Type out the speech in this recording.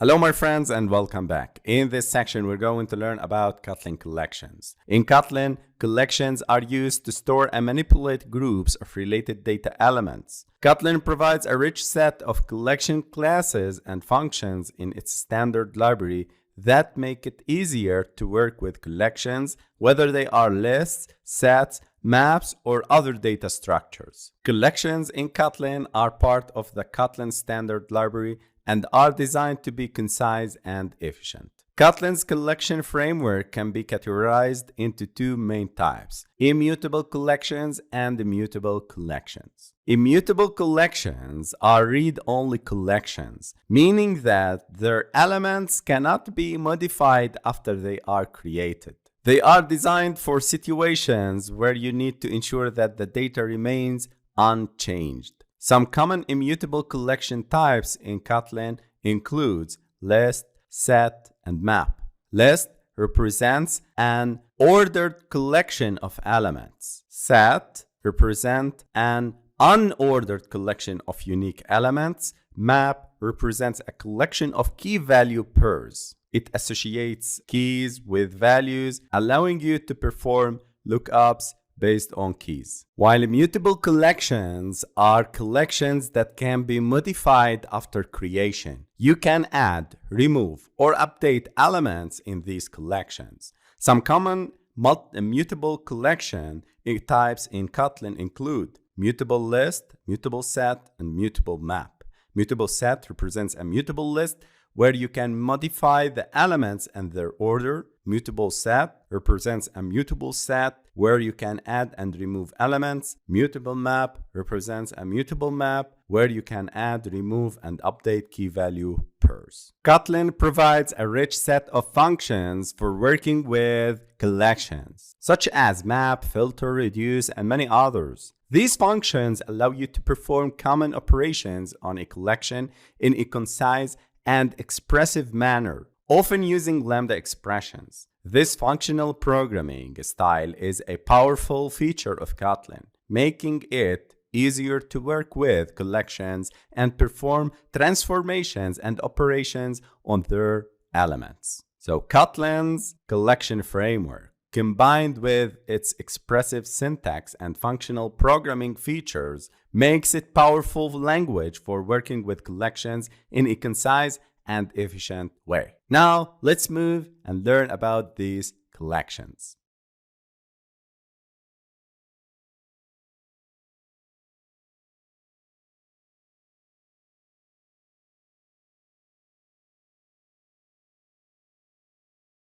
Hello my friends and welcome back. In this section we're going to learn about Kotlin collections. In Kotlin, collections are used to store and manipulate groups of related data elements. Kotlin provides a rich set of collection classes and functions in its standard library that make it easier to work with collections, whether they are lists, sets, maps, or other data structures. Collections in Kotlin are part of the Kotlin standard library and are designed to be concise and efficient. Kotlin's collection framework can be categorized into two main types: immutable collections and immutable collections. Immutable collections are read-only collections, meaning that their elements cannot be modified after they are created. They are designed for situations where you need to ensure that the data remains unchanged. Some common immutable collection types in Kotlin includes list, set, and map. List represents an ordered collection of elements. Set represents an unordered collection of unique elements. Map represents a collection of key value pairs. It associates keys with values, allowing you to perform lookups based on keys. While immutable collections are collections that can be modified after creation, you can add, remove, or update elements in these collections. Some common immutable collection types in Kotlin include MutableList, MutableSet, and MutableMap. MutableSet represents a mutable list where you can modify the elements and their order. MutableSet represents a mutable set where you can add and remove elements. MutableMap represents a mutable map where you can add, remove, and update key value pairs. Kotlin provides a rich set of functions for working with collections, such as map, filter, reduce, and many others. These functions allow you to perform common operations on a collection in a concise and expressive manner, often using lambda expressions. This functional programming style is a powerful feature of Kotlin, making it easier to work with collections and perform transformations and operations on their elements. So Kotlin's collection framework, combined with its expressive syntax and functional programming features, makes it powerful language for working with collections in a concise and efficient way. Now, let's move and learn about these collections.